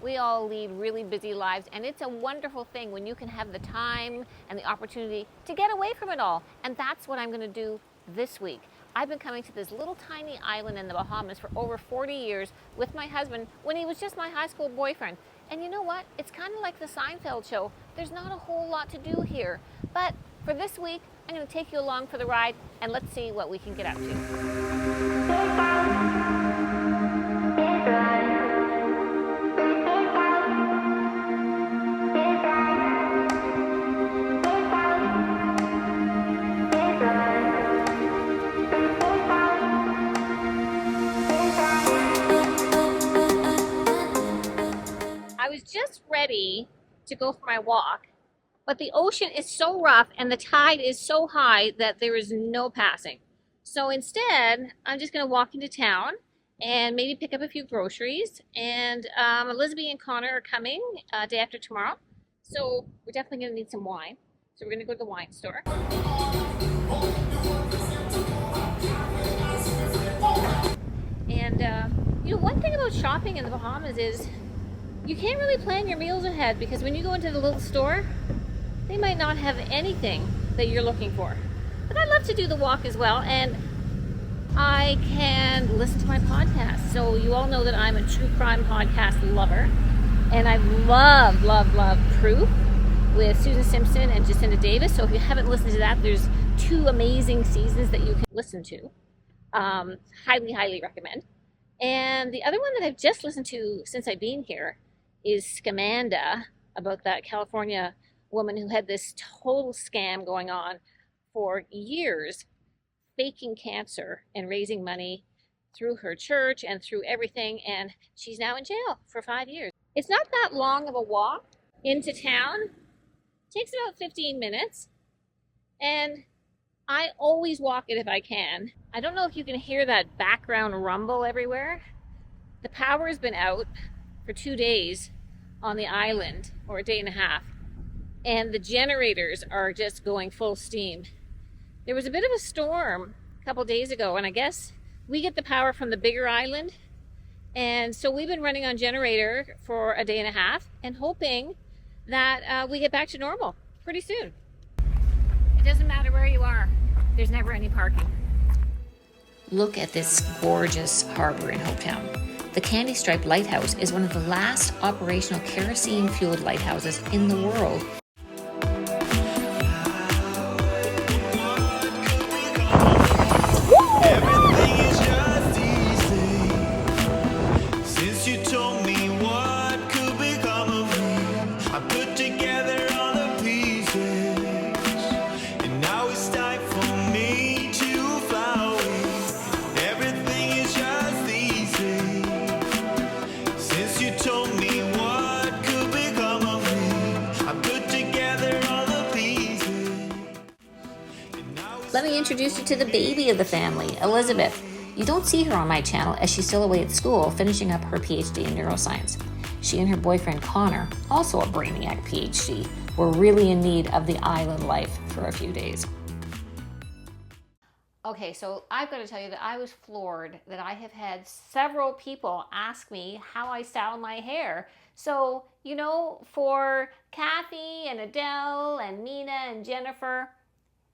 We all lead really busy lives, and it's a wonderful thing when you can have the time and the opportunity to get away from it all. And that's what I'm going to do this week. I've been coming to this little tiny island in the Bahamas for over 40 years with my husband when he was just my high school boyfriend. And you know what? It's kind of like the Seinfeld show. There's not a whole lot to do here. But for this week, I'm going to take you along for the ride, and let's see what we can get up to. I was just ready to go for my walk, but the ocean is so rough and the tide is so high that there is no passing. So instead, I'm just going to walk into town and maybe pick up a few groceries. And Elizabeth and Connor are coming day after tomorrow. So we're definitely going to need some wine. So we're going to go to the wine store. And one thing about shopping in the Bahamas is you can't really plan your meals ahead, because when you go into the little store, they might not have anything that you're looking for. But I love to do the walk as well, and I can listen to my podcast. So you all know that I'm a true crime podcast lover, and I love Proof with Susan Simpson and Jacinda Davis. So if you haven't listened to that, there's 2 amazing seasons that you can listen to. Highly recommend. And the other one that I've just listened to since I've been here is Scamanda, about that California woman who had this total scam going on for years, faking cancer and raising money through her church and through everything, and she's now in jail for 5 years. It's not that long of a walk into town. It takes about 15 minutes, and I always walk it if I can. I don't know if you can hear that background rumble everywhere. The power has been out for 2 days on the island, or a day and a half, and the generators are just going full steam. There was a bit of a storm a couple days ago, and I guess we get the power from the bigger island, and so we've been running on generator for a day and a half and hoping that we get back to normal pretty soon. It doesn't matter where you are, there's never any parking. Look at this gorgeous harbor in Hopetown. The Candy Stripe Lighthouse is one of the last operational kerosene-fueled lighthouses in the world. Let me introduce you to the baby of the family, Elizabeth. You don't see her on my channel as she's still away at school finishing up her PhD in neuroscience. She and her boyfriend Connor, also a brainiac PhD, were really in need of the island life for a few days. Okay, so I've got to tell you that I was floored that I have had several people ask me how I style my hair. So, for Kathy and Adele and Mina and Jennifer,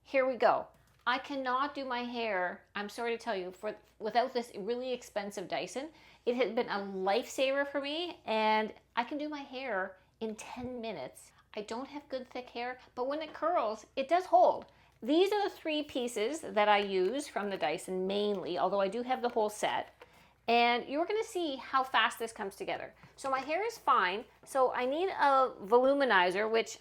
here we go. I cannot do my hair, I'm sorry to tell you, without this really expensive Dyson. It has been a lifesaver for me, and I can do my hair in 10 minutes. I don't have good thick hair, but when it curls, it does hold. These are the 3 pieces that I use from the Dyson mainly, although I do have the whole set. And you're gonna see how fast this comes together. So my hair is fine, so I need a voluminizer, which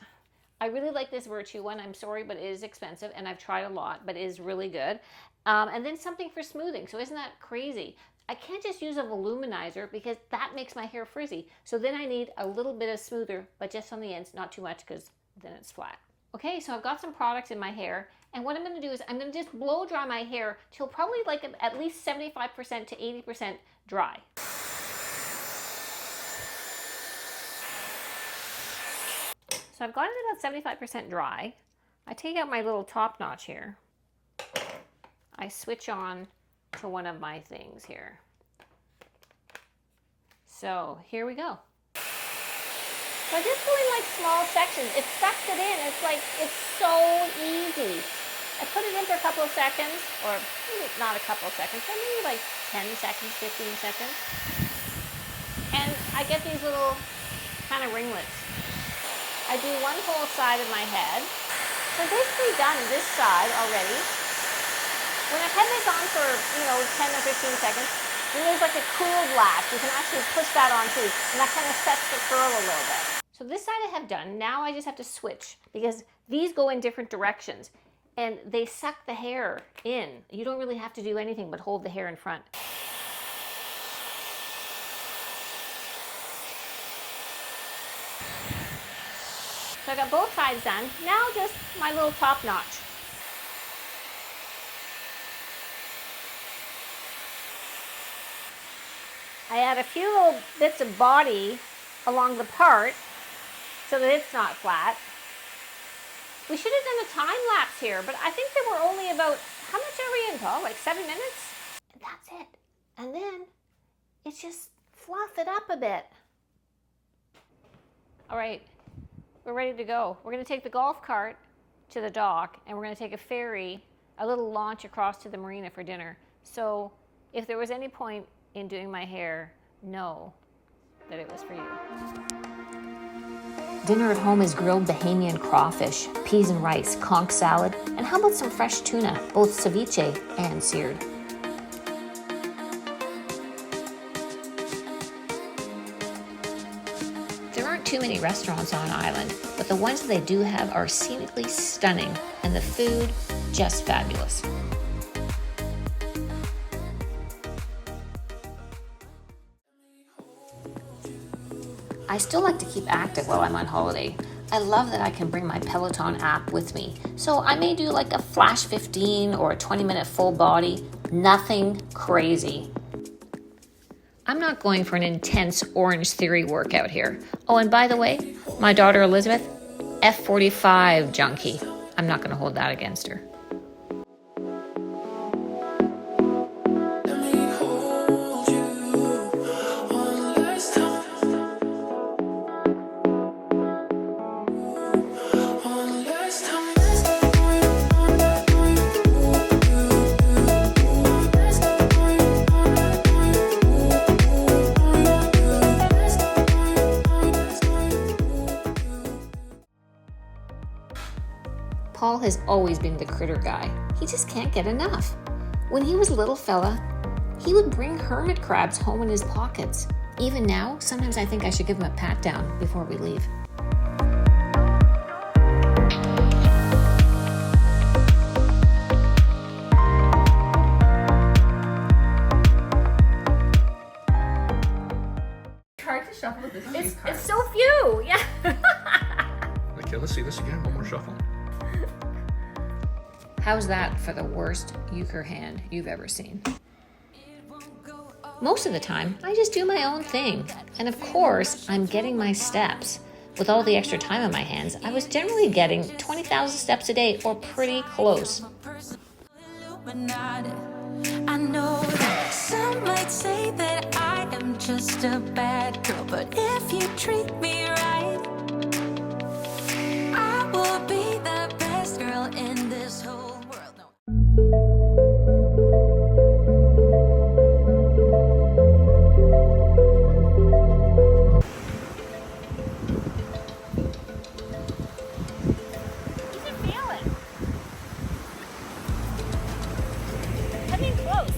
I really like this Virtue one. I'm sorry, but it is expensive, and I've tried a lot, but it is really good. And then something for smoothing. So isn't that crazy? I can't just use a voluminizer because that makes my hair frizzy. So then I need a little bit of smoother, but just on the ends, not too much, because then it's flat. Okay, so I've got some products in my hair, and what I'm going to do is I'm going to just blow dry my hair till probably like at least 75% to 80% dry. So I've got it about 75% dry. I take out my little top notch here. I switch on to one of my things here. So here we go. So I just go in like small sections. It sucks it in. It's so easy. I put it in for a couple of seconds, or maybe not a couple of seconds, but maybe like 10 seconds, 15 seconds. And I get these little kind of ringlets. I do one whole side of my head. So I'm basically done this side already. When I've had this on for, 10 or 15 seconds, then there's like a cool blast. You can actually push that on too, and that kind of sets the curl a little bit. So this side I have done. Now I just have to switch because these go in different directions and they suck the hair in. You don't really have to do anything but hold the hair in front. So I got both sides done. Now just my little top notch. I add a few little bits of body along the part so that it's not flat. We should have done a time lapse here, but I think there were only about, how much are we in, Paul? Like 7 minutes? And that's it. And then it's just fluff it up a bit. All right, we're ready to go. We're gonna take the golf cart to the dock and we're gonna take a ferry, a little launch across to the marina for dinner. So if there was any point in doing my hair, know that it was for you. Dinner at home is grilled Bahamian crawfish, peas and rice, conch salad, and how about some fresh tuna, both ceviche and seared. There aren't too many restaurants on island, but the ones that they do have are scenically stunning, and the food just fabulous. I still like to keep active while I'm on holiday. I love that I can bring my Peloton app with me. So I may do like a flash 15 or a 20-minute full body, nothing crazy. I'm not going for an intense Orange Theory workout here. Oh, and by the way, my daughter Elizabeth, F45 junkie. I'm not gonna hold that against her. Paul has always been the critter guy. He just can't get enough. When he was a little fella, he would bring hermit crabs home in his pockets. Even now, sometimes I think I should give him a pat down before we leave. Try to shuffle this. It's so few, yeah. Okay, let's see this again. One more shuffle. How's that for the worst euchre hand you've ever seen? Most of the time, I just do my own thing. And of course, I'm getting my steps. With all the extra time on my hands, I was generally getting 20,000 steps a day or pretty close. I know that some might say that I am just a bad girl, but if you treat me right, I will be the best girl in this whole world. Coming close.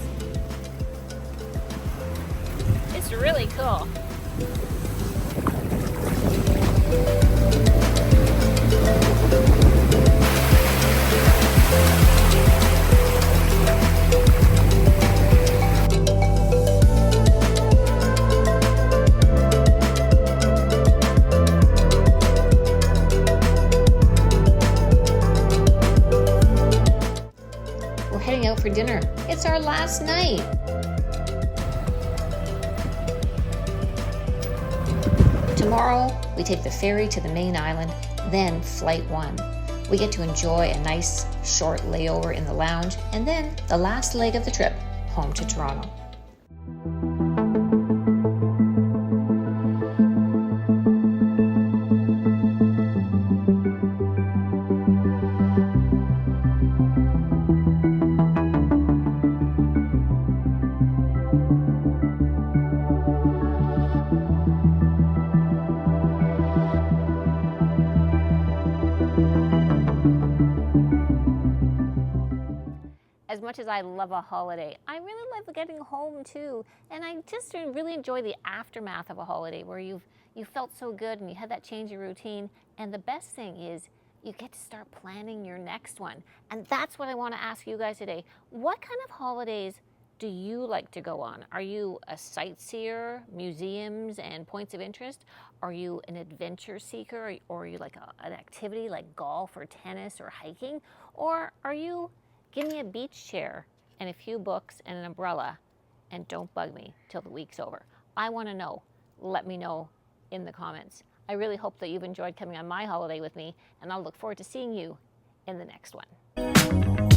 It's really cool. We're heading out for dinner. It's our last night. Tomorrow, we take the ferry to the main island, then Flight 1. We get to enjoy a nice short layover in the lounge, and then the last leg of the trip, home to Toronto. much as I love a holiday, I really love getting home too. And I just really enjoy the aftermath of a holiday where you felt so good and you had that change of routine. And the best thing is you get to start planning your next one. And that's what I want to ask you guys today. What kind of holidays do you like to go on? Are you a sightseer, museums and points of interest? Are you an adventure seeker, or are you like an activity like golf or tennis or hiking? Or are you, give me a beach chair and a few books and an umbrella and don't bug me till the week's over? I want to know. Let me know in the comments. I really hope that you've enjoyed coming on my holiday with me, and I'll look forward to seeing you in the next one.